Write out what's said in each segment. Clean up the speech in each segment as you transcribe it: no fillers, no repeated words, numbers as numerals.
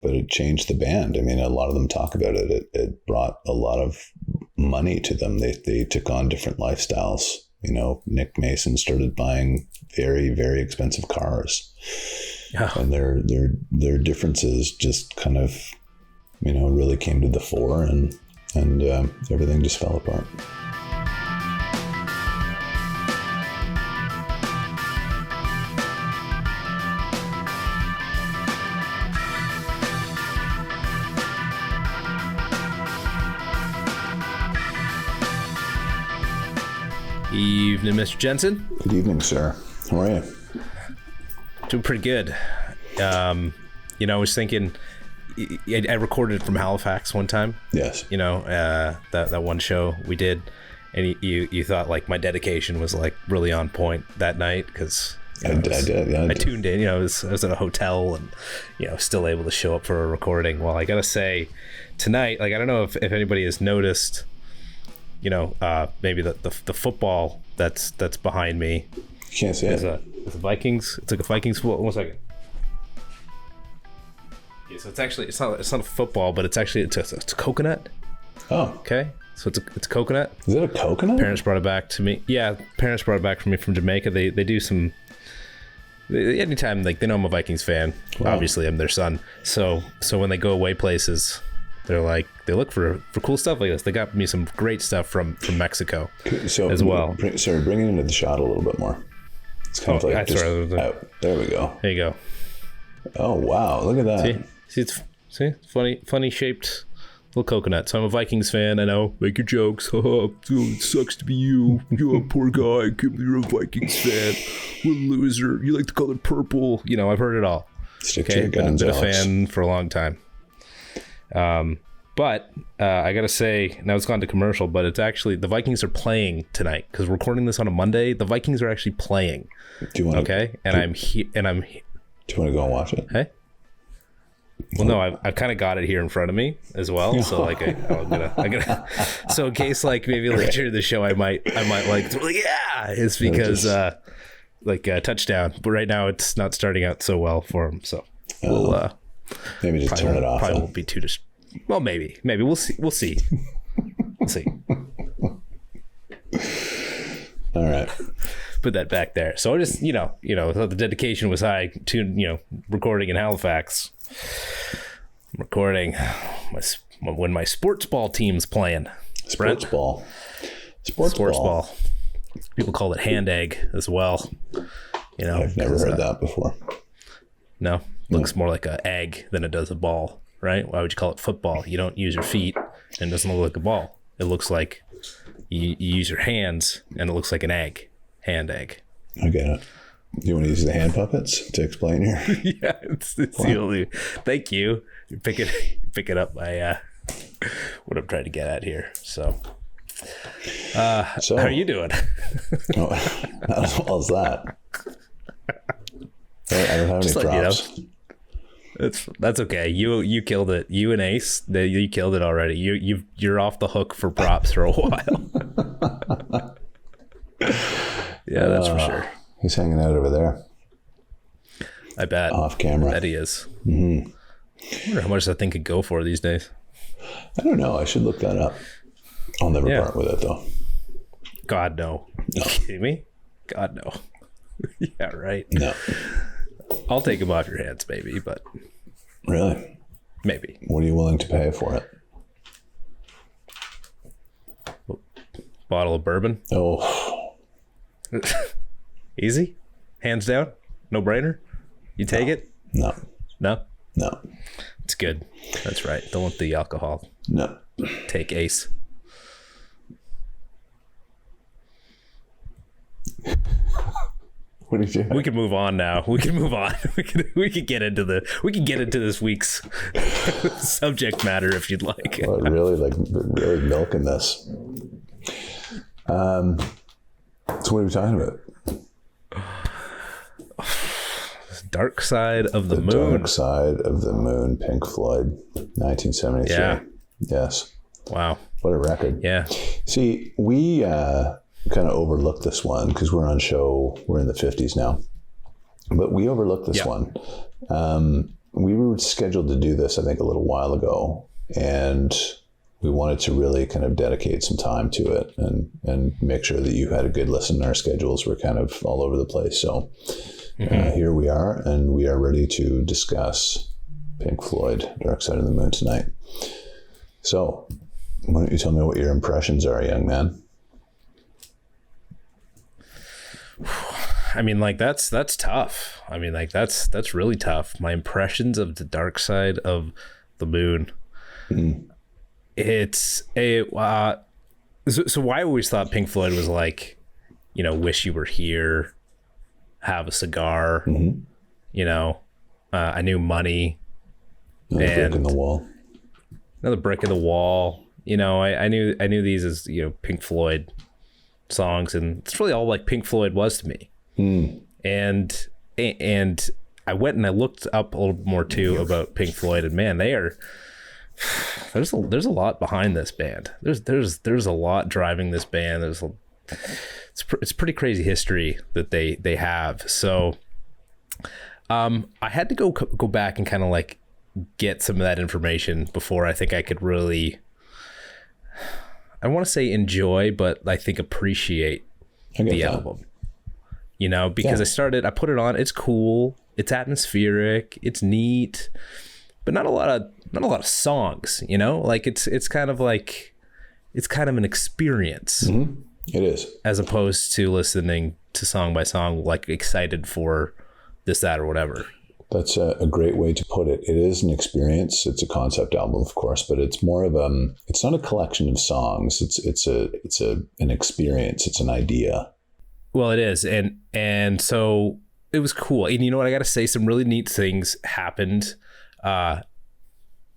it changed the band. I mean, a lot of them talk about it. It brought a lot of money to them. They took on different lifestyles. You know, Nick Mason started buying very, very expensive cars. Yeah. And their differences just kind of, you know, really came to the fore, and everything just fell apart. Evening, Mr. Jensen. Good evening, sir. How are you? Doing pretty good. You know, I was thinking, I recorded from Halifax one time. Yes. You know, that one show we did, and you thought like my dedication was like really on point that night, because I did. Yeah, I tuned in. You know, I was at a hotel, and you know, still able to show up for a recording. Well, I gotta say, tonight, like I don't know if anybody has noticed. You know, maybe the football that's behind me. You can't see it. It's a Vikings. It's like a Vikings football. 1 second. Yeah, so it's not a football, but it's a coconut. Oh. Okay. So it's a coconut. Is it a coconut? Parents brought it back to me. Yeah, parents brought it back for me from Jamaica. They do some. Anytime like they know I'm a Vikings fan. Wow. Obviously, I'm their son. So when they go away places. They're like, they look for cool stuff like this. They got me some great stuff from Mexico as well. Sorry, bring it into the shot a little bit more. It's kind of like just out. There we go. There you go. Oh, wow. Look at that. See, it's funny shaped little coconut. So I'm a Vikings fan. I know. Make your jokes. Oh, it sucks to be you. You're a poor guy. You're a Vikings fan. What a loser. You like the color purple. You know, I've heard it all. Stick to your guns, been a fan for a long time. But I gotta say, now it's gone to commercial, but it's actually the Vikings are playing tonight because we're recording this on a Monday. The Vikings are actually playing. Do you want to? Okay, I'm here. Do you want to go and watch it? Hey. Well, no, I've kind of got it here in front of me as well. So like, I'm gonna. So in case like maybe later in the show, I might like yeah, it's because touchdown. But right now it's not starting out so well for him. So we'll. Maybe just turn it off. Probably won't be too. Well, maybe we'll see. We'll see. All right. Put that back there. So I just, you know, the dedication was high to, recording in Halifax. I'm recording when my sports ball team's playing. Sports ball. People call it hand egg as well. You know, I've never heard that before. No. Looks more like an egg than it does a ball, right? Why would you call it football? You don't use your feet, and it doesn't look like a ball. It looks like you use your hands, and it looks like an egg. Hand egg. I get it. You want to use the hand puppets to explain here? Yeah, it's the only. Thank you. You're picking up my what I'm trying to get at here. So how are you doing? Not as well as that. I don't have any props. That's okay. You killed it. You and Ace, you killed it already. You're off the hook for props for a while. Yeah, that's for sure. He's hanging out over there. I bet. Off camera. I bet he is. Mm-hmm. I wonder how much that thing could go for these days. I don't know. I should look that up. I'll never part with it though. God no. Are you kidding me? God no. Yeah, right. No. I'll take him off your hands, maybe, but really, maybe. What are you willing to pay for it? Bottle of bourbon. Oh, easy, hands down, no brainer. You take it? No. It's good. That's right. Don't want the alcohol. No. Take Ace. What did you? We can move on now. We can move on. We can get into this week's subject matter if you'd like. Well, really milking this. So what are we talking about? Dark Side of the Moon. Dark Side of the Moon, Pink Floyd, 1973. Yeah. Yes. Wow. What a record. Yeah. See, we kind of overlooked this one because we're in the 50s now. But we overlooked this one. we were scheduled to do this, I think, a little while ago, and we wanted to really kind of dedicate some time to it and make sure that you had a good listen. Our schedules were kind of all over the place. So here we are, and we are ready to discuss Pink Floyd, Dark Side of the Moon tonight. So why don't you tell me what your impressions are, young man? I mean, like, that's tough. I mean, like, that's really tough. My impressions of the Dark Side of the Moon. It's a so I always thought Pink Floyd was like, you know, Wish You Were Here, Have a Cigar, you know, I Knew Money, Another Brick in the Wall. Another Brick in the Wall. You know, I knew these as, you know, Pink Floyd songs, and it's really all like Pink Floyd was to me. And I went and I looked up a little more too about Pink Floyd, and man, there's a lot behind this band. There's a lot driving this band. It's pretty crazy history that they have. So I had to go back and kind of like get some of that information before I think I could really, I want to say enjoy, but I think appreciate the album. You know, because I put it on, it's cool, it's atmospheric, it's neat, but not a lot of songs, you know? Like it's kind of an experience. It is. As opposed to listening to song by song, like excited for this, that, or whatever. That's a great way to put it. It is an experience. It's a concept album, of course, but it's more of it's not a collection of songs. It's an experience. It's an idea. Well, it is. And so it was cool. And you know what? I got to say, some really neat things happened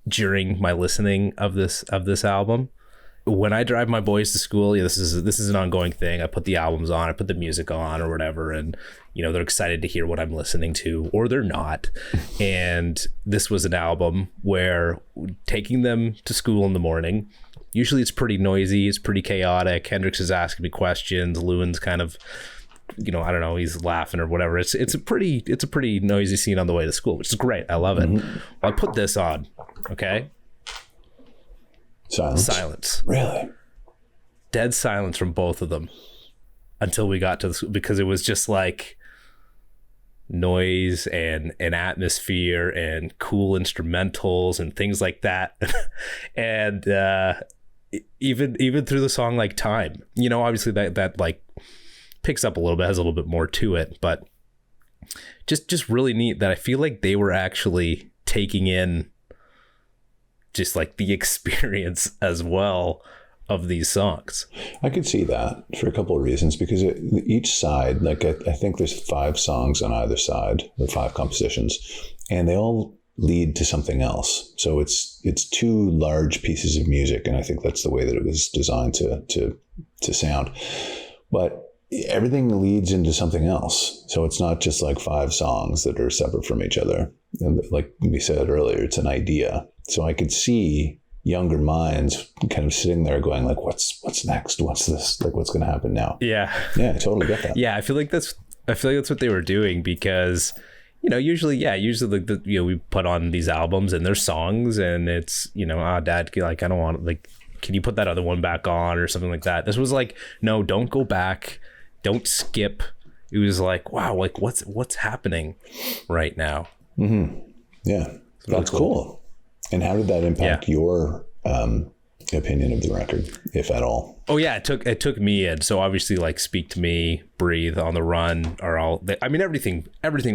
during my listening of this album. When I drive my boys to school, this is an ongoing thing. I put the albums on, I put the music on or whatever, and you know, they're excited to hear what I'm listening to, or they're not. And this was an album where taking them to school in the morning, usually it's pretty noisy, it's pretty chaotic. Hendrix is asking me questions, Lewin's kind of, you know, I don't know, he's laughing or whatever. It's a pretty noisy scene on the way to school, which is great. I love it. Well, I put this on, okay? Silence. Really? Dead silence from both of them until we got to this, because it was just like noise and an atmosphere and cool instrumentals and things like that. And even through the song like Time, you know, obviously that like picks up a little bit, has a little bit more to it, but just really neat that I feel like they were actually taking in just like the experience as well of these songs. I could see that for a couple of reasons, because each side, like I think there's 5 songs on either side, or 5 compositions, and they all lead to something else. So it's 2 large pieces of music, and I think that's the way that it was designed to sound. But everything leads into something else. So it's not just like 5 songs that are separate from each other. And like we said earlier, it's an idea. So I could see younger minds kind of sitting there going like, what's next? What's this? Like, what's going to happen now? Yeah. Yeah, I totally get that. Yeah. I feel like that's what they were doing, because, you know, usually you know, we put on these albums and there's songs and it's, you know, Dad, like, I don't want, like, can you put that other one back on or something like that? This was like, no, don't go back. Don't skip. It was like, wow, like what's happening right now? Yeah. That's cool. And how did that impact your opinion of the record, if at all? Oh yeah, it took me in. So obviously, like Speak to Me, Breathe, On the Run are all. I mean, everything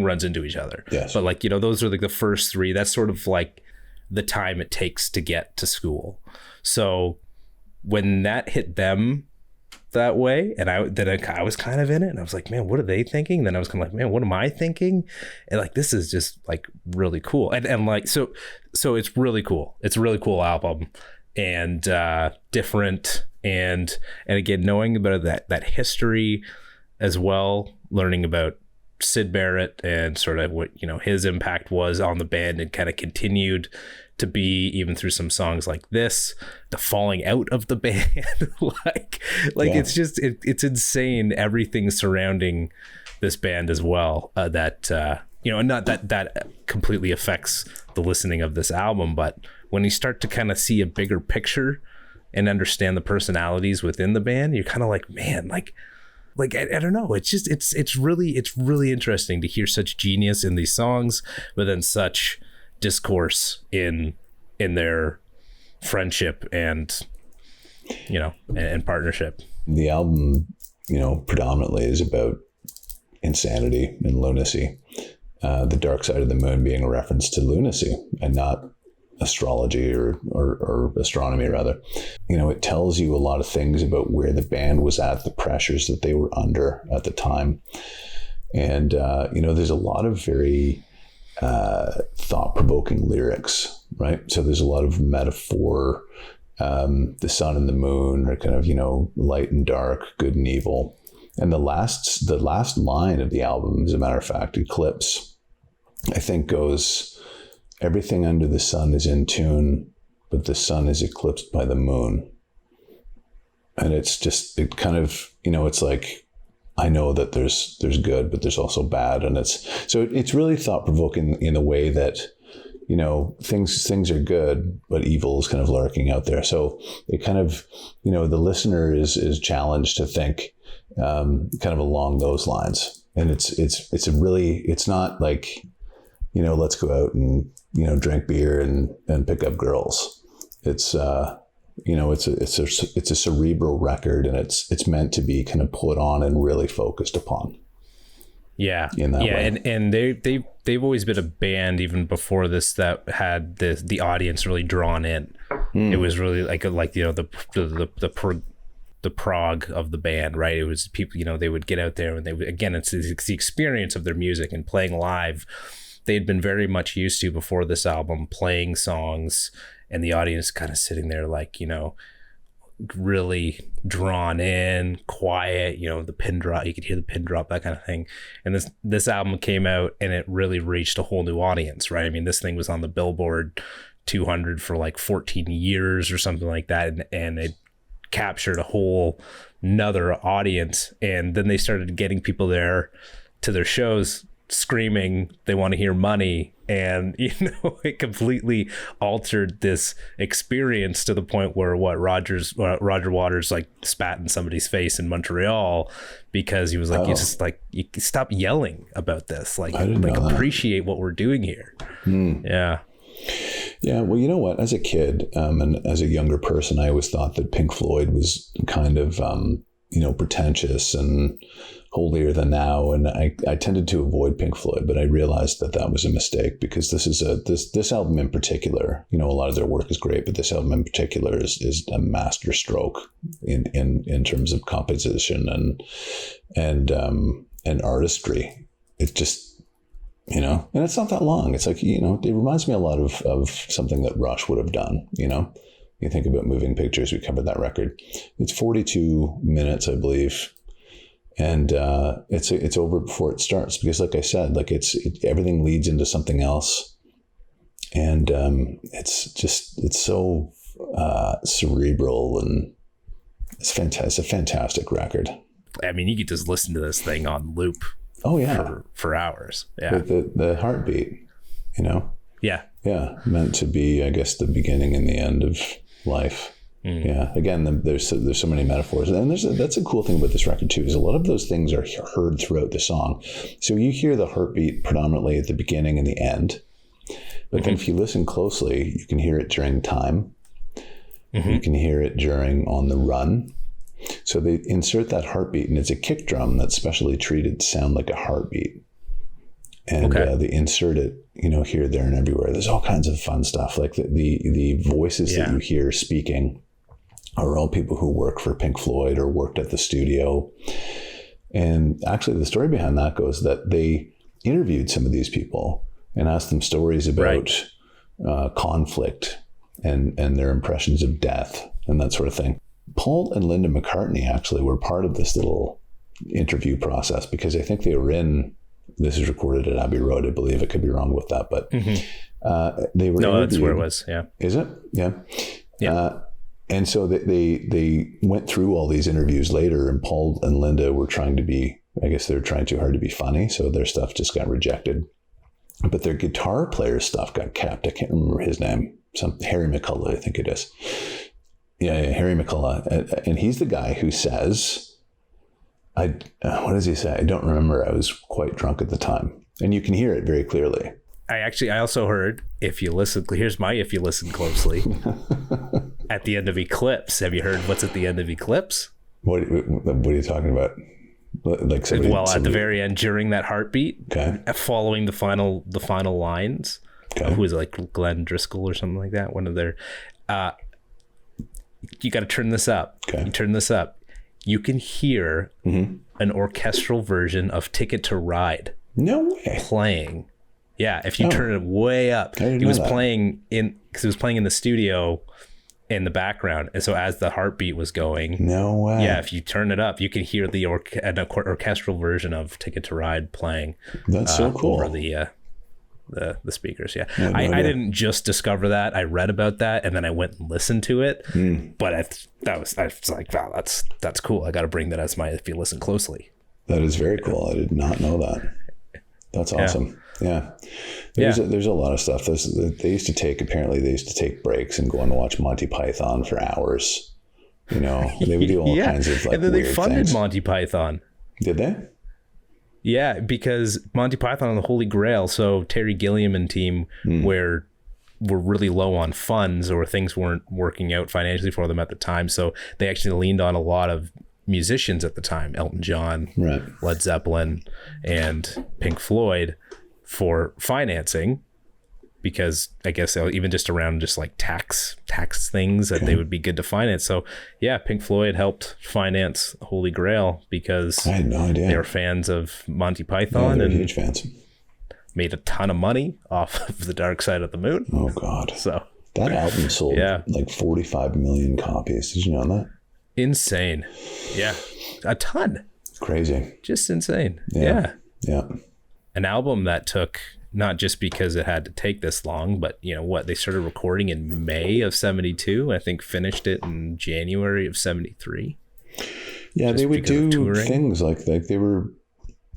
runs into each other. Yes. But like, you know, those are like the first 3. That's sort of like the time it takes to get to school. So when that hit them that way, and I was kind of in it, and I was like, man, what are they thinking? And then I was kind of like, man, what am I thinking? And like, this is just like really cool, and like so it's really cool. It's a really cool album, and different, and again, knowing about that history as well, learning about Syd Barrett and sort of what, you know, his impact was on the band, and kind of continued to be even through some songs like this, the falling out of the band. like it's just it's insane, everything surrounding this band as well, that and not that completely affects the listening of this album, but when you start to kind of see a bigger picture and understand the personalities within the band, you're kind of like, man, like I don't know. It's just it's really interesting to hear such genius in these songs, but then such discourse in their friendship and and partnership. The album, predominantly is about insanity and lunacy. The Dark Side of the Moon being a reference to lunacy and not astrology or astronomy, rather. It tells you a lot of things about where the band was at, the pressures that they were under at the time. And, there's a lot of very thought-provoking lyrics, right? So there's a lot of metaphor. The sun and the moon are kind of, light and dark, good and evil. And the last line of the album, as a matter of fact, Eclipse, I think goes, everything under the sun is in tune, but the sun is eclipsed by the moon. And it's just, it kind of, it's like, I know that there's good, but there's also bad. And it's really thought provoking in a way that, things are good, but evil is kind of lurking out there. So it kind of, the listener is challenged to think kind of along those lines. And it's not like, let's go out and, drink beer and pick up girls. It's, it's a cerebral record, and it's meant to be kind of put on and really focused upon. Yeah. In that way. And they've always been a band even before this that had the audience really drawn in. It was really like the prog of the band, right? It was people, they would get out there and they would, again, it's the experience of their music and playing live. They had been very much used to before this album playing songs and the audience kind of sitting there like, really drawn in, quiet, the pin drop, you could hear the pin drop, that kind of thing. And this album came out and it really reached a whole new audience, right? I mean, this thing was on the Billboard 200 for like 14 years or something like that. And it captured a whole nother audience. And then they started getting people there to their shows screaming they want to hear Money, and it completely altered this experience to the point where Roger Waters like spat in somebody's face in Montreal because he was like, you stop yelling about this, like appreciate what we're doing here. Yeah Well, you know what, as a kid and as a younger person, I always thought that Pink Floyd was kind of pretentious and holier than thou, and I tended to avoid Pink Floyd, but I realized that was a mistake, because this album in particular, a lot of their work is great, but this album in particular is a master stroke in terms of composition and artistry. It just, and it's not that long. It's like, it reminds me a lot of something that Rush would have done. You think about Moving Pictures, we covered that record. It's 42 minutes, I believe. And it's over before it starts, because like I said, like everything leads into something else. And it's so cerebral, and it's fantastic. It's a fantastic record. I mean, you could just listen to this thing on loop. Oh yeah. For hours. Yeah. The heartbeat, Yeah. Yeah. Meant to be, I guess, the beginning and the end of life. Yeah. Again, there's so many metaphors, and that's a cool thing about this record too, is a lot of those things are heard throughout the song. So you hear the heartbeat predominantly at the beginning and the end, but then if you listen closely, you can hear it during Time. You can hear it during On the Run. So they insert that heartbeat, and it's a kick drum that's specially treated to sound like a heartbeat. And they insert it, here, there, and everywhere. There's all kinds of fun stuff, like the voices that you hear speaking are all people who work for Pink Floyd or worked at the studio. And actually the story behind that goes that they interviewed some of these people and asked them stories about conflict and their impressions of death and that sort of thing. Paul and Linda McCartney actually were part of this little interview process, because I think they were this is recorded at Abbey Road, I believe. I could be wrong with that, but they were. No, that's where it was. Yeah. Is it? Yeah. Yeah. And so they went through all these interviews later, and Paul and Linda were trying to be, I guess they were trying too hard to be funny. So their stuff just got rejected. but their guitar player stuff got kept. I can't remember his name. Some Harry McCullough, I think it is. Yeah, Harry McCullough. And he's the guy who says, what does he say? I don't remember. I was quite drunk at the time. And you can hear it very clearly. I also heard, if you listen closely, at the end of Eclipse. Have you heard what's at the end of Eclipse? What are you talking about? Like somebody, at the very end, during that heartbeat, okay, following the final lines. Okay. Who is it, like Glenn Driscoll or something like that? One of their, you got to turn this up. Okay. You turn this up. You can hear an orchestral version of Ticket to Ride. No way. Playing. Yeah, if you turn it way up. He was playing because it was playing in the studio in the background. And so as the heartbeat was going. No way. Yeah, if you turn it up, you can hear the orchestral version of Ticket to Ride playing. That's so cool. Over the speakers. Yeah. I didn't just discover that. I read about that and then I went and listened to it. But I was like, wow, that's cool. I got to bring that as my, if you listen closely. That is very cool. I did not know that. That's awesome. Yeah. There's a lot of stuff. They used to take breaks and go and watch Monty Python for hours. You know, they would do all kinds of like, and then they funded things. Monty Python. Did they? Yeah, because Monty Python and the Holy Grail. So Terry Gilliam and team were really low on funds, or things weren't working out financially for them at the time. So they actually leaned on a lot of musicians at the time, Elton John, right, Led Zeppelin, and Pink Floyd, for financing, because I guess even just around just like tax things that they would be good to finance. So yeah, Pink Floyd helped finance Holy Grail because I had no idea. They were fans of Monty Python and huge fans. Made a ton of money off of the Dark Side of the Moon. Oh God. So that album sold like 45 million copies. Did you know that? Insane. Yeah. A ton. Crazy. Just insane. Yeah. Yeah. An album that took, not just because it had to take this long, but they started recording in May of 72. I think finished it in January of 73. Yeah, they would do things like they were,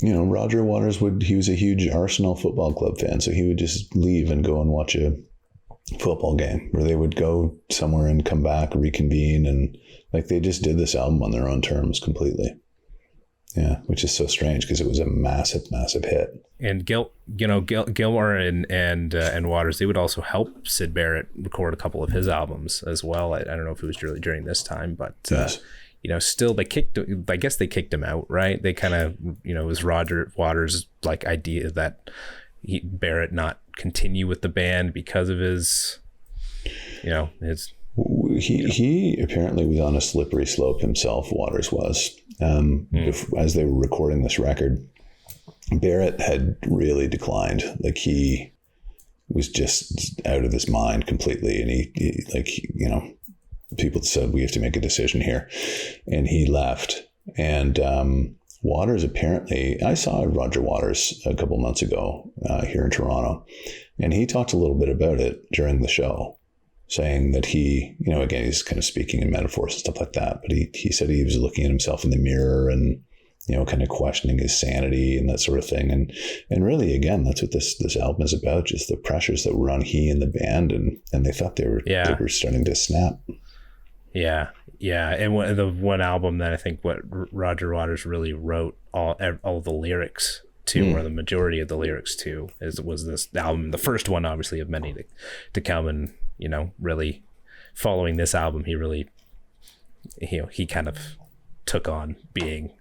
Roger Waters he was a huge Arsenal Football Club fan. So he would just leave and go and watch a football game, where they would go somewhere and come back, reconvene. And like, they just did this album on their own terms completely. Yeah, which is so strange because it was a massive, massive hit. And Gilmour and Waters, they would also help Syd Barrett record a couple of his albums as well. I don't know if it was really during this time, but yes. Still they kicked him out, right? They kind of, it was Roger Waters' like idea that Barrett not continue with the band because of his, his. He apparently was on a slippery slope himself. Waters was. As they were recording this record, Barrett had really declined. Like, he was just out of his mind completely. And he people said, we have to make a decision here. And he left. And Waters apparently, I saw Roger Waters a couple months ago here in Toronto, and he talked a little bit about it during the show, saying that he, again, he's kind of speaking in metaphors and stuff like that, but he said he was looking at himself in the mirror and, kind of questioning his sanity and that sort of thing. And really, again, that's what this album is about, just the pressures that were on he and the band, and they thought they were starting to snap. Yeah. Yeah. And the one album that I think what Roger Waters really wrote all the lyrics to, or the majority of the lyrics to, was this album, the first one, obviously, of many to come. And, really following this album, he really, he kind of took on being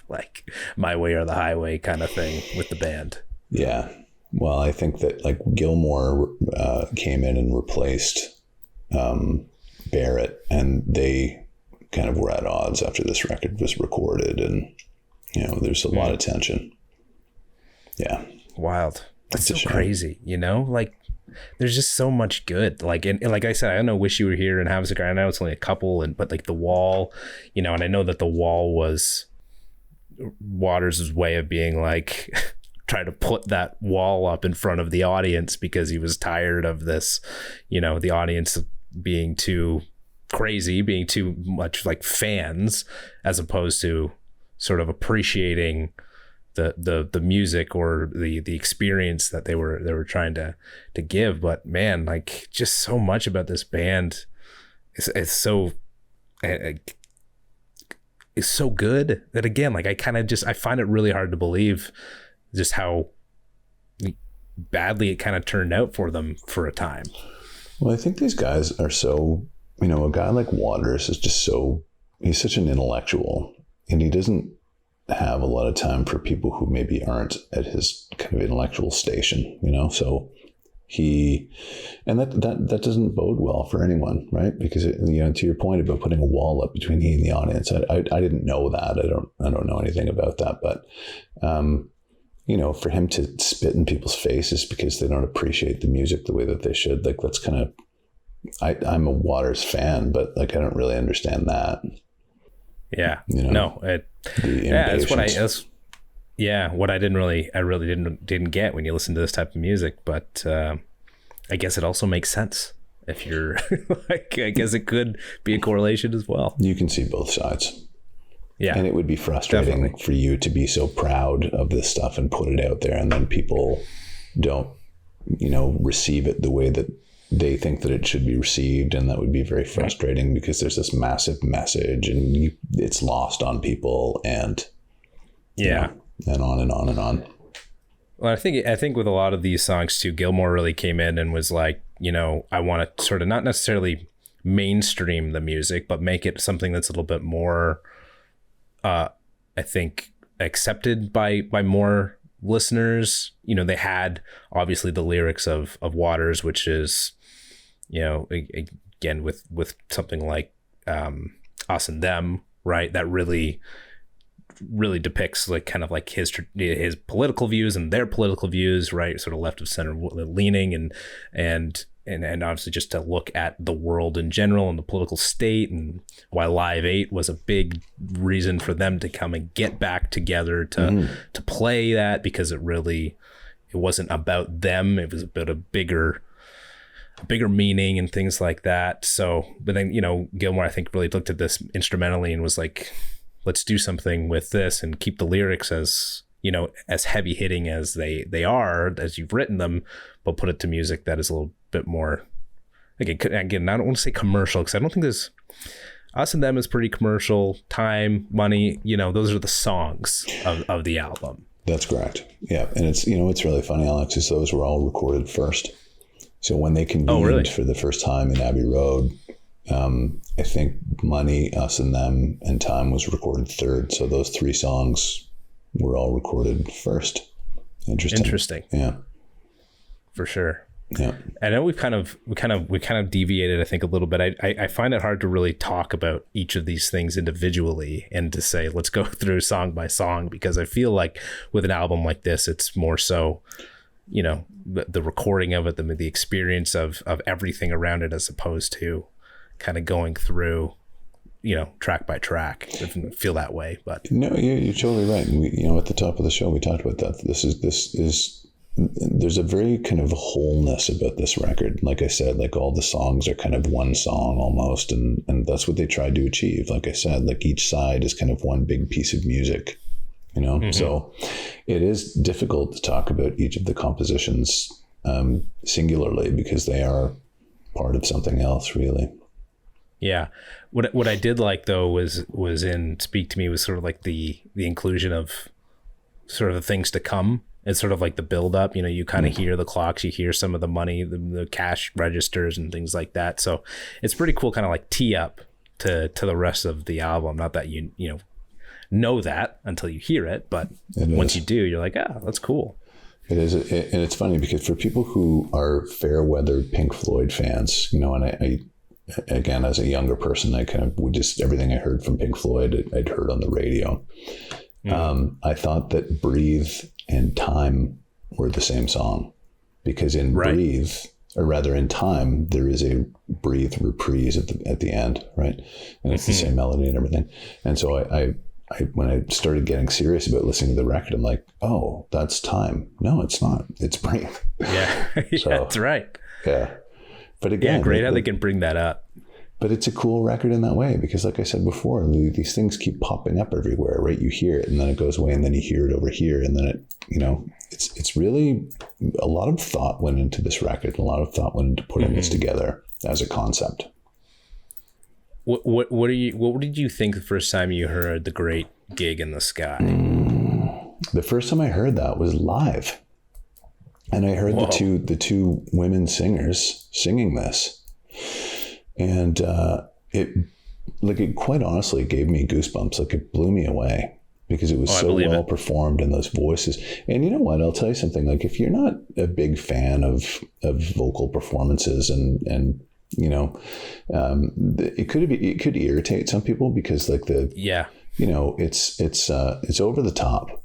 like my way or the highway kind of thing with the band. Yeah. Well, I think that like Gilmour came in and replaced Barrett, and they kind of were at odds after this record was recorded, and there's a lot of tension. Yeah. Wild. That's so crazy, like there's just so much good. Like, and like I said, I don't know, Wish You Were Here and Have a Cigar. I know it's only a couple, but like The Wall, and I know that The Wall was Waters' way of being like, try to put that wall up in front of the audience because he was tired of this, the audience being too crazy, being too much like fans, as opposed to sort of appreciating the music or the experience that they were trying to give. But man, like just so much about this band is so is so good that, again, like I find it really hard to believe just how badly it kind of turned out for them for a time. Well, I think these guys are so, a guy like Waters is just he's such an intellectual, and he doesn't have a lot of time for people who maybe aren't at his kind of intellectual station, so that doesn't bode well for anyone, right? Because to your point about putting a wall up between he and the audience, I didn't know that. I don't know anything about that, but for him to spit in people's faces because they don't appreciate the music the way that they should, like that's kind of, I'm a Waters fan, but like I don't really understand that. Yeah, that's what I really didn't get when you listen to this type of music, but I guess it also makes sense if you're like, I guess it could be a correlation as well. You can see both sides. Yeah. And it would be frustrating for you to be so proud of this stuff and put it out there, and then people don't, receive it the way that they think that it should be received. And that would be very frustrating because there's this massive message and it's lost on people, and and on and on and on. Well, I think with a lot of these songs too, Gilmour really came in and was like, I want to sort of not necessarily mainstream the music, but make it something that's a little bit more, I think, accepted by more listeners. They had obviously the lyrics of Waters, which is, again, with something like Us and Them, right? That really depicts like kind of like his political views and their political views, right? Sort of left of center leaning, and obviously just to look at the world in general and the political state, and why Live 8 was a big reason for them to come and get back together to play that, because it wasn't about them. It was about a bigger meaning and things like that. So, but then, Gilmour, I think, really looked at this instrumentally and was like, let's do something with this and keep the lyrics as, as heavy hitting as they are, as you've written them, but put it to music that is a little bit more, again, I don't want to say commercial, because I don't think there's, Us and Them is pretty commercial. Time, Money, those are the songs of the album. That's correct. Yeah. And it's, it's really funny, Alex, is those were all recorded first. So when they convened for the first time in Abbey Road, I think Money, Us and Them, and Time was recorded third. So those three songs were all recorded first. Interesting. Yeah. For sure. Yeah. I know we kind of deviated, I think, a little bit. I find it hard to really talk about each of these things individually and to say, let's go through song by song, because I feel like with an album like this, it's more so, the recording of it, the experience of everything around it, as opposed to kind of going through, track by track. It doesn't feel that way, but no, you're totally right. And we, at the top of the show, we talked about that. This is there's a very kind of wholeness about this record. Like I said, like all the songs are kind of one song almost, and that's what they tried to achieve. Like I said, like each side is kind of one big piece of music. So it is difficult to talk about each of the compositions singularly, because they are part of something else, really. Yeah. What I did like, though, was in Speak to Me was sort of like the inclusion of sort of the things to come. It's sort of like the build up, you kind of hear the clocks, you hear some of the money, the cash registers and things like that. So it's pretty cool, kind of like tee up to the rest of the album. Not that you know that until you hear it, but once you do, you're like, that's cool. It is. And it's funny because for people who are fair weather Pink Floyd fans, and I again, as a younger person, I kind of would just, everything I heard from Pink Floyd, I'd heard on the radio. I thought that Breathe and Time were the same song, because in Breathe, or rather in Time, there is a Breathe reprise at the end, right? And it's the same melody and everything. And so I when I started getting serious about listening to the record, I'm like, oh, that's Time. No, it's not. It's Breathe. Yeah, that's right. Yeah. But again, great how they can bring that up. But it's a cool record in that way because, like I said before, these things keep popping up everywhere, right? You hear it and then it goes away and then you hear it over here. And then it, it's really a lot of thought went into this record. A lot of thought went into putting this together as a concept. What did you think the first time you heard The Great Gig in the Sky? The first time I heard that was live. And I heard the two women singers singing this. And it quite honestly gave me goosebumps. Like, it blew me away because it was so well performed, and those voices. And you know what? I'll tell you something. Like, if you're not a big fan of vocal performances, and it could irritate some people because it's over the top.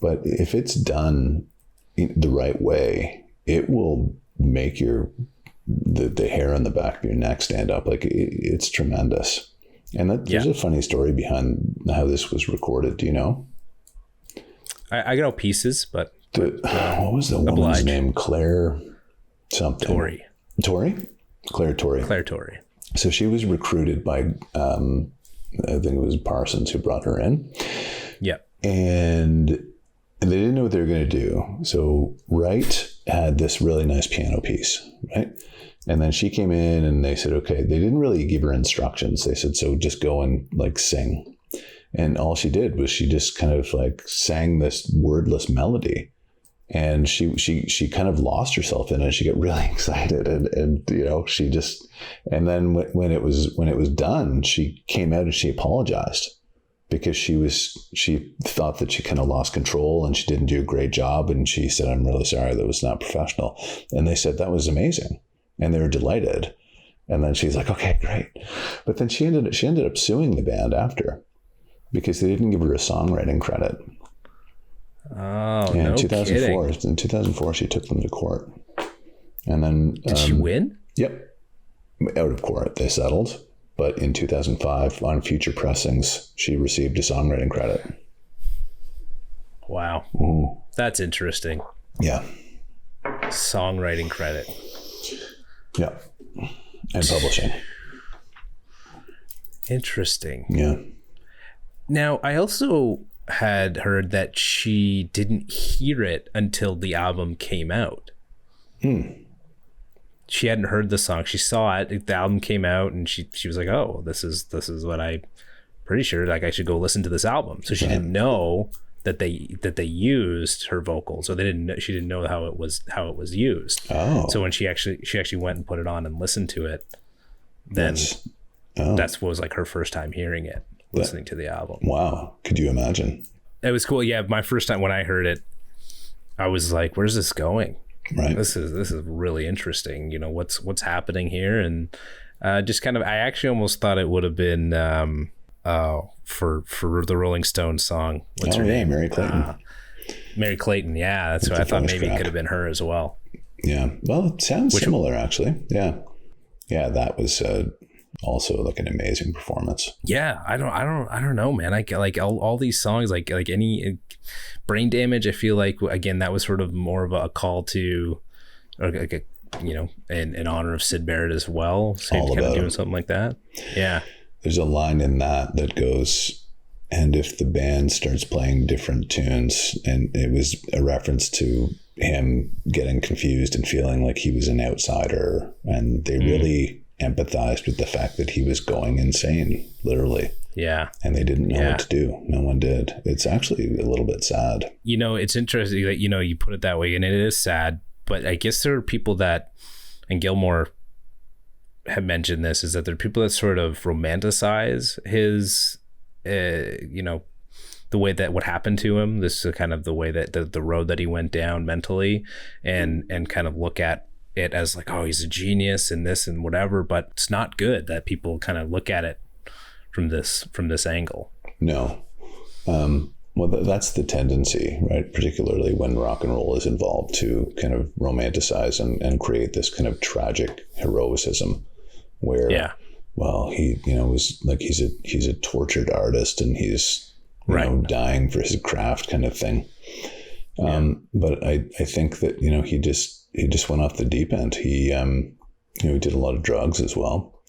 But if it's done the right way, it will make the hair on the back of your neck stand up. Like, it's tremendous. And there's a funny story behind how this was recorded. Do you know? I got all pieces, but what was the woman's name? Claire something. Tori? Claire Tori. So she was recruited by, I think it was Parsons who brought her in. Yeah. And they didn't know what they were going to do. So Wright had this really nice piano piece, right? And then she came in and they said, okay, they didn't really give her instructions. They said, so just go and like sing. And all she did was she just kind of like sang this wordless melody. And she kind of lost herself in it. She got really excited, and she just, and then when it was done, she came out and she apologized because she thought that she kind of lost control and she didn't do a great job. And she said, I'm really sorry, that was not professional. And they said that was amazing, and they were delighted. And then she's like, okay, great. But then she ended up suing the band after because they didn't give her a songwriting credit. Oh, yeah, no 2004. kidding. In 2004, she took them to court. And then... Did she win? Yep. Out of court. They settled. But in 2005, on future pressings, she received a songwriting credit. Wow. Ooh. That's interesting. Yeah. Songwriting credit. Yeah. And publishing. Interesting. Yeah. Now, I also had heard that she didn't hear it until the album came out. She hadn't heard the song. She saw it. The album came out, and she was like, "Oh, this is what I'm pretty sure. Like, I should go listen to this album." So she didn't know that they used her vocals, or she didn't know how it was used. Oh. So when she actually went and put it on and listened to it, then that's what was like her first time hearing it. Listening to the album. Wow. Could you imagine? It was cool. Yeah. My first time when I heard it, I was like, where's this going? Right. This is really interesting. What's happening here? And just kind of, I actually almost thought it would have been for the Rolling Stones song. What's her name? Mary Clayton. Mary Clayton. Yeah. That's what I thought. Maybe it could have been her as well. Yeah. Well, it sounds similar actually. Yeah. Yeah. That was, also like an amazing performance. Yeah, I don't know, man. I like all these songs, like any Brain Damage. I feel like again that was sort of more of a call to, or like in honor of Syd Barrett as well. So all kind of doing something like that. Yeah. There's a line in that goes, and if the band starts playing different tunes, and it was a reference to him getting confused and feeling like he was an outsider, and they really empathized with the fact that he was going insane, literally. Yeah. And they didn't know what to do. No one did. It's actually a little bit sad. It's interesting that, you put it that way, and it is sad, but I guess there are people that, and Gilmore have mentioned this, is that there are people that sort of romanticize his, the way that what happened to him, this is kind of the way that the road that he went down mentally, and kind of look at it as like, oh, he's a genius and this and whatever, but it's not good that people kind of look at it from this angle. No. Well, that's the tendency, right? Particularly when rock and roll is involved, to kind of romanticize and create this kind of tragic heroicism where, well, he, was like, he's a tortured artist and he's, dying for his craft kind of thing. But I think that, he just went off the deep end. He did a lot of drugs as well.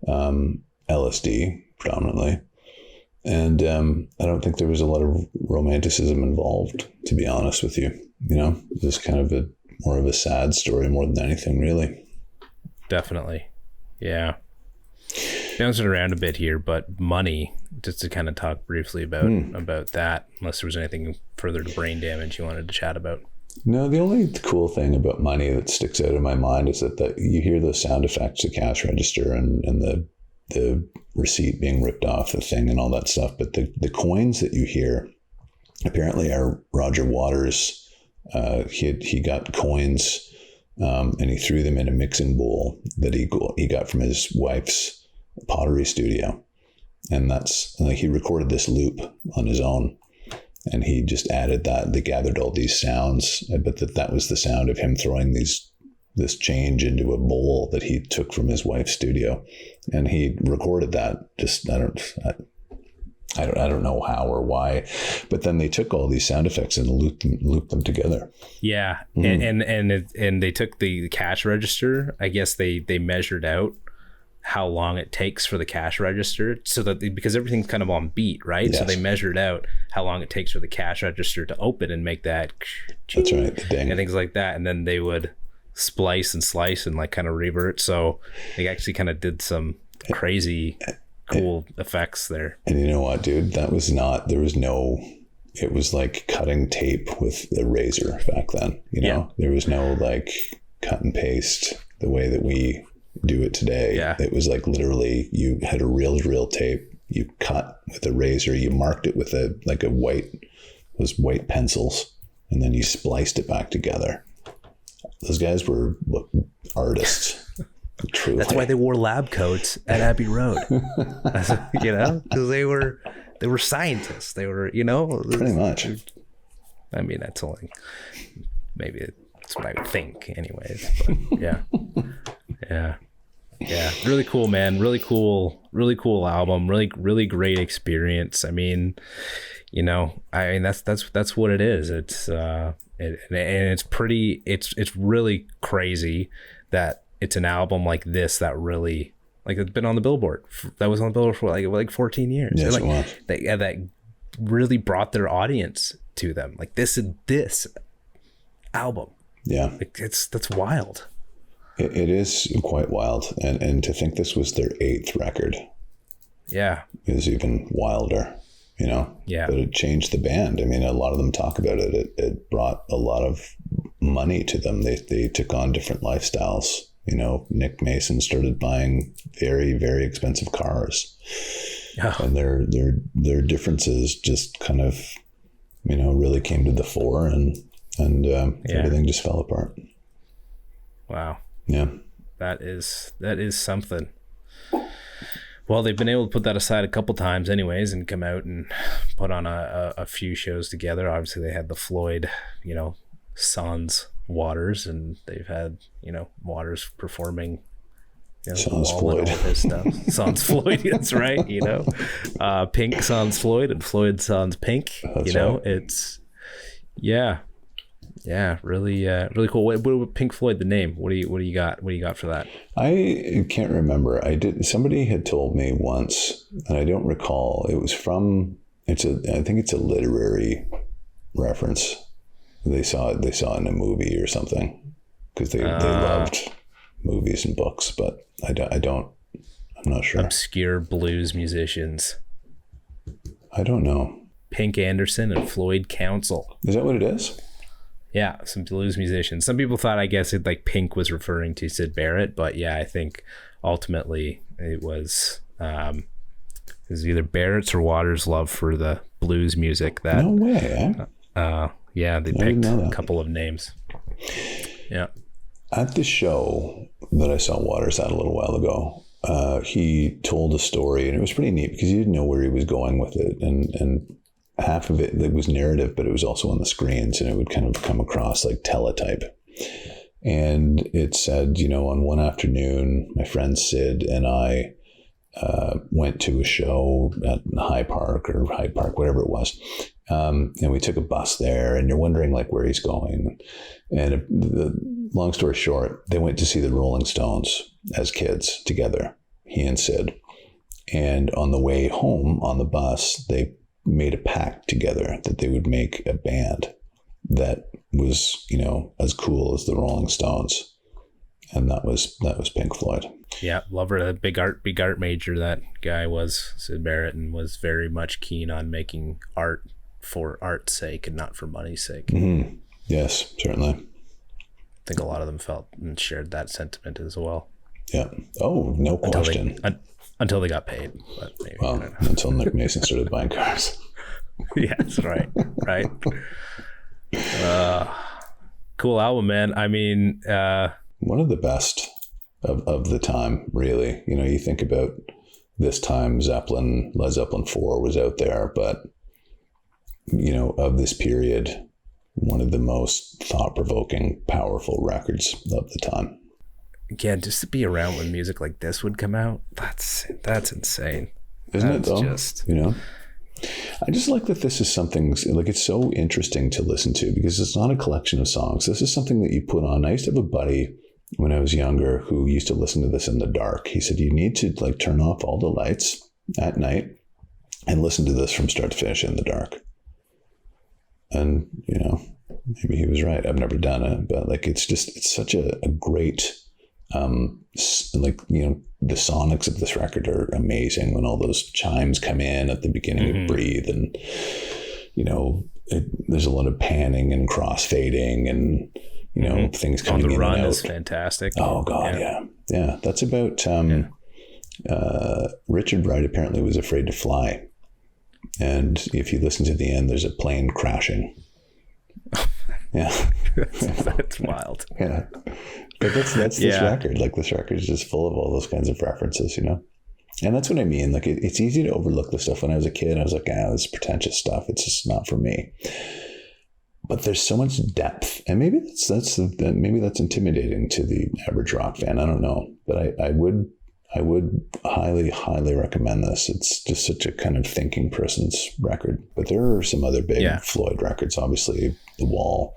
LSD predominantly. And I don't think there was a lot of romanticism involved, to be honest with you. You know, it was kind of more of a sad story more than anything, really. Definitely. Yeah. Bouncing around a bit here, but money, just to kind of talk briefly about that, unless there was anything further to brain damage you wanted to chat about. No, the only cool thing about money that sticks out in my mind is that you hear those sound effects, the cash register and the receipt being ripped off the thing and all that stuff. But the coins that you hear apparently are Roger Waters. He got coins and he threw them in a mixing bowl that he got from his wife's pottery studio. And that's like, he recorded this loop on his own. And he just added that. They gathered all these sounds, but that was the sound of him throwing this change into a bowl that he took from his wife's studio, and he recorded that. Just I don't know how or why, but then they took all these sound effects and looped them together. Yeah, and they took the cash register. I guess they measured out how long it takes for the cash register, so that because everything's kind of on beat, right? Yes. So they measured out how long it takes for the cash register to open and make that. That's right, the ding. And things like that, and then they would splice and slice and like kind of revert. So they actually kind of did some crazy cool effects there. And you know what, dude? It was like cutting tape with a razor back then. You know, there was no like cut and paste the way that we do it today. Yeah. It was like literally you had a reel tape, you cut with a razor, you marked it with white pencils, and then you spliced it back together. Those guys were artists. Truly. That's why they wore lab coats at Abbey Road. You know, because they were scientists. They were, you know, pretty much. I mean, that's only maybe that's what I would think, anyways. But yeah. Really cool, man. Really cool album. Really great experience. I mean, you know, that's what it is. It's it's pretty. It's really crazy that it's an album like this that really, like, it's been on the Billboard. That was on the Billboard for like 14 years. Yes, like, it was. That really brought their audience to them. Like this album. Yeah, like that's wild. It is quite wild, and to think this was their 8th record, is even wilder. You know, but it changed the band. I mean, a lot of them talk about it. It brought a lot of money to them. They took on different lifestyles. You know, Nick Mason started buying very, very expensive cars, and their differences just kind of, you know, really came to the fore, and everything just fell apart. Wow. Yeah. That is something. Well, they've been able to put that aside a couple times anyways and come out and put on a few shows together. Obviously, they had the Floyd, you know, Sans Waters, and they've had, you know, Waters performing, you know, Sans Floyd. All his stuff. Sans Floyd, that's right, you know. Pink Sans Floyd and Floyd Sans Pink. That's you know, right. It's really cool. What Pink Floyd, the name? What do you got? What do you got for that? I can't remember. Somebody had told me once, and I don't recall. It was from. I think it's a literary reference. They saw it in a movie or something, because they loved movies and books. But I'm not sure. Obscure blues musicians. I don't know. Pink Anderson and Floyd Council. Is that what it is? Yeah, some blues musicians. Some people thought, I guess, like Pink was referring to Syd Barrett, but yeah, I think ultimately it was either Barrett's or Waters' love for the blues music that. No way. They picked a couple of names. Yeah. At the show that I saw Waters at a little while ago, he told a story, and it was pretty neat because he didn't know where he was going with it, and half of it was narrative, but it was also on the screens, and it would kind of come across like teletype. And it said, you know, on one afternoon, my friend Sid and I went to a show at Hyde Park, whatever it was. And we took a bus there, and you're wondering like where he's going. And the long story short, they went to see the Rolling Stones as kids together. he and Sid. And on the way home on the bus, they made a pact together that they would make a band that was, you know, as cool as the Rolling Stones. And that was Pink Floyd. Yeah, lover, the big art major that guy was, Sid Barrett, and was very much keen on making art for art's sake and not for money's sake. Mm-hmm. Yes, certainly. I think a lot of them felt and shared that sentiment as well. Yeah. Oh, no question. Until they got paid. But maybe, well, until Nick Mason started buying cars. Yes, right. Right. Cool album, man. I mean, one of the best of the time, really. You know, you think about this time, Led Zeppelin 4 was out there, but, you know, of this period, one of the most thought-provoking, powerful records of the time. Again, just to be around when music like this would come out, that's insane. Isn't it, though? You know? I just like that this is something, like, it's so interesting to listen to because it's not a collection of songs. This is something that you put on. I used to have a buddy when I was younger who used to listen to this in the dark. He said, you need to, like, turn off all the lights at night and listen to this from start to finish in the dark. And, you know, maybe he was right. I've never done it, but, like, it's such a great, like, you know, the sonics of this record are amazing when all those chimes come in at the beginning of Breathe, and, you know, there's a lot of panning and crossfading and, you know, things coming in and out. On the Run is fantastic. Oh God. Yeah. That's about, Richard Wright apparently was afraid to fly. And if you listen to the end, there's a plane crashing. Yeah. That's wild. Yeah. But that's this record. Like, this record is just full of all those kinds of references, you know? And that's what I mean. Like, it's easy to overlook this stuff. When I was a kid, I was like, this pretentious stuff. It's just not for me. But there's so much depth. And maybe that's intimidating to the average rock fan. I don't know. But I would highly, highly recommend this. It's just such a kind of thinking person's record. But there are some other big Floyd records. Obviously, The Wall,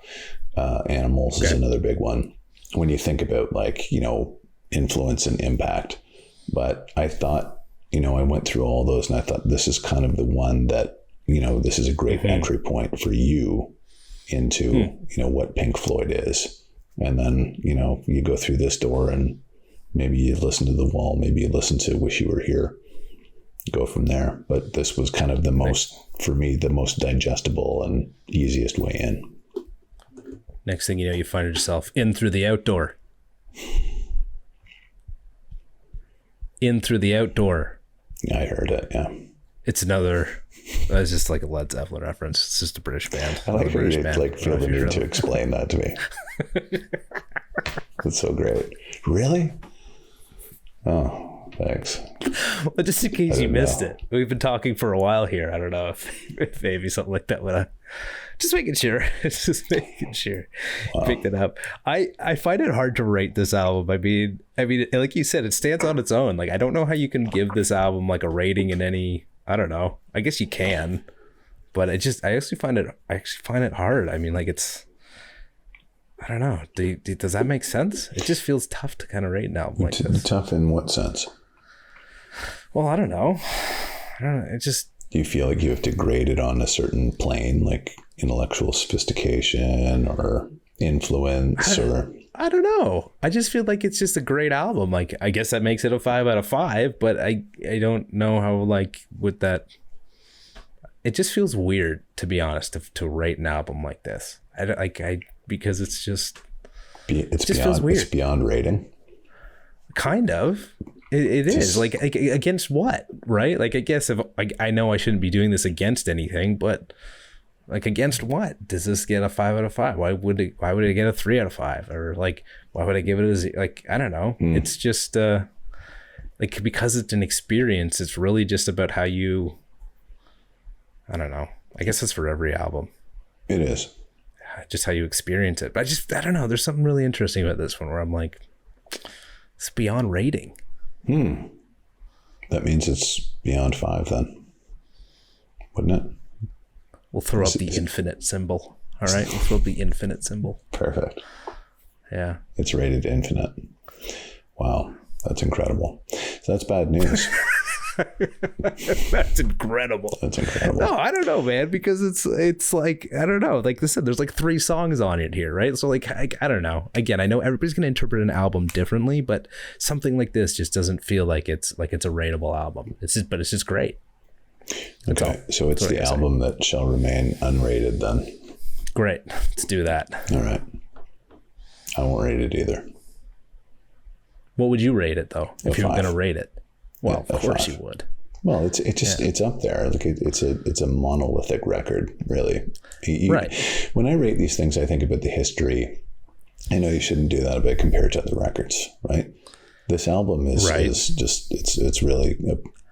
Animals is another big one. When you think about, like, you know, influence and impact. But I thought, you know, I went through all those and I thought this is kind of the one that, you know, this is a great entry point for you into, you know, what Pink Floyd is. And then, you know, you go through this door and maybe you listen to The Wall, maybe you listen to Wish You Were Here, go from there. But this was kind of the most, for me, the most digestible and easiest way in. Next thing you know, you find yourself in Through the Outdoor. In Through the Outdoor. I heard it, yeah. It's just like a Led Zeppelin reference. It's just a British band. I like how you like feel the need to explain that to me. That's so great. Really? Oh, thanks. Well, just in case you missed it, we've been talking for a while here. I don't know if maybe something like that would just making sure. Just making sure. Wow. Picked it up. I find it hard to rate this album. I mean, like you said, it stands on its own. Like, I don't know how you can give this album like a rating in any. I don't know. I guess you can, but I actually find it hard. I mean, like, it's. I don't know. Does that make sense? It just feels tough to kind of rate an album like this. Tough in what sense? Well, I don't know. It just. Do you feel like you have to grade it on a certain plane, like intellectual sophistication or influence, or? I don't know. I just feel like it's just a great album. Like, I guess that makes it a 5 out of 5, but I don't know how, like, with that. It just feels weird, to be honest, to rate an album like this. Because it's just. It just feels weird. It's beyond rating. Kind of. It is like against what, right? Like, I guess if I know I shouldn't be doing this against anything, but like, against what does this get a 5 out of 5? Why would it get a 3 out of 5? Or like, why would I give it I don't know. It's just like, because it's an experience, it's really just about how you, I don't know. I guess it's for every album. It is. Just how you experience it. But I don't know. There's something really interesting about this one where I'm like, it's beyond rating. That means it's beyond 5 then, wouldn't it? We'll throw up the infinite symbol. All right. We'll throw up the infinite symbol. Perfect. Yeah. It's rated infinite. Wow. That's incredible. So that's bad news. That's incredible. That's incredible. No, I don't know, man, because it's like, I don't know. Like I said, there's like 3 songs on it here, right? So like, I don't know. Again, I know everybody's going to interpret an album differently, but something like this just doesn't feel like it's a rateable album. It's just great. That's okay, so it's the album that shall remain unrated then. Great. Let's do that. All right. I won't rate it either. What would you rate it though? If you were going to rate it? Well, of course 5. You would. Well, it's up there. Like it's a monolithic record, really. Right. When I rate these things, I think about the history. I know you shouldn't do that, but compared to other records, right? This album is just it's really,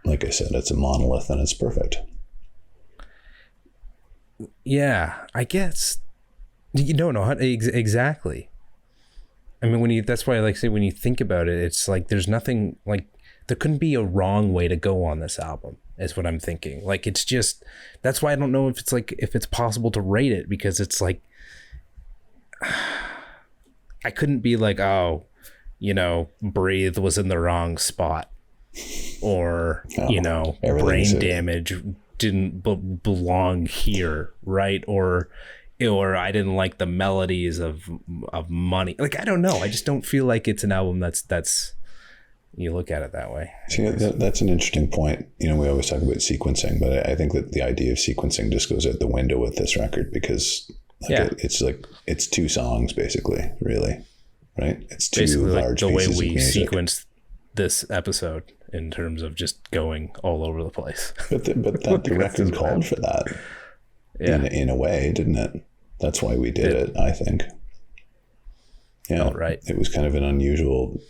like I said, it's a monolith and it's perfect. Yeah, I guess. You don't know exactly. I mean, that's why I like say when you think about it, it's like there's nothing like. There couldn't be a wrong way to go on this album, is what I'm thinking. Like, it's just, that's why I don't know if it's possible to rate it, because it's like, I couldn't be like, oh, Breathe was in the wrong spot, or, Brain Damage didn't belong here, right? Or I didn't like the melodies of Money. Like, I don't know. I just don't feel like it's an album that's you look at it that way. See, that's an interesting point. We always talk about sequencing, but I think that the idea of sequencing just goes out the window with this record, because it's 2 songs basically, really, right? It's 2 basically large like the way pieces we of music. sequence this episode in terms of just going all over the place. But the record called for that, in a way, didn't it? That's why we did it, I think. Yeah, right. It was kind of an unusual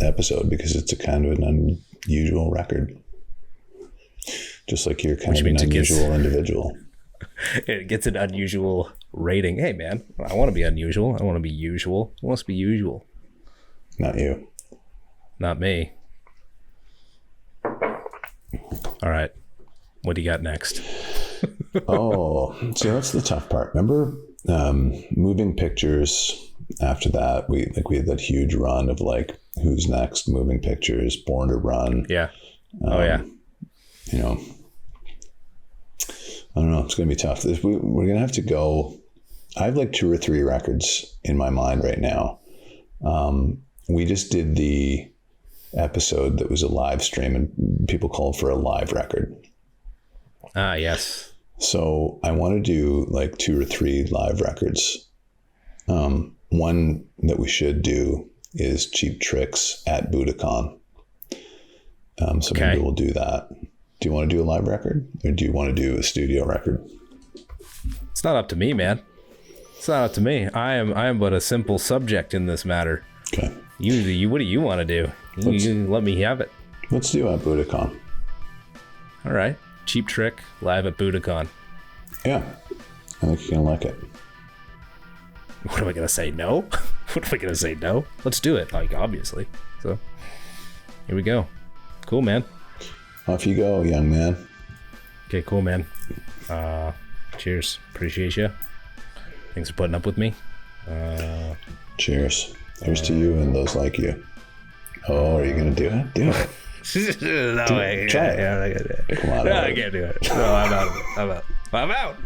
episode because it's a kind of an unusual record, just like you're kind of an unusual individual. It gets an unusual rating. Hey man, I want to be unusual. I want to be usual. I want to be usual. Not you. Not me. All right, what do you got next? So that's the tough part. Remember Moving Pictures? After that, we had that huge run of like Who's Next, Moving Pictures, Born to Run. Yeah. I don't know. It's going to be tough. We're going to have to go. I have like 2 or 3 records in my mind right now. We just did the episode that was a live stream, and people called for a live record. Ah, yes. So I want to do like 2 or 3 live records. One that we should do is Cheap Tricks at Budokan. So maybe we'll do that. Do you want to do a live record, or do you want to do a studio record? It's not up to me, man. It's not up to me. I am but a simple subject in this matter. Okay. What do you want to do? You let me have it. Let's do at Budokan. All right. Cheap Trick live at Budokan. Yeah. I think you're going to like it. What am I going to say? No? What am I going to say? No? Let's do it. Like, obviously. So here we go. Cool, man. Off you go, young man. Okay, cool, man. Cheers. Appreciate you. Thanks for putting up with me. Cheers. Here's to you and those like you. Oh, are you going to do it? Do it. No, try it. Yeah, Come on. No, I can't do it. No, I'm out of it. I'm out.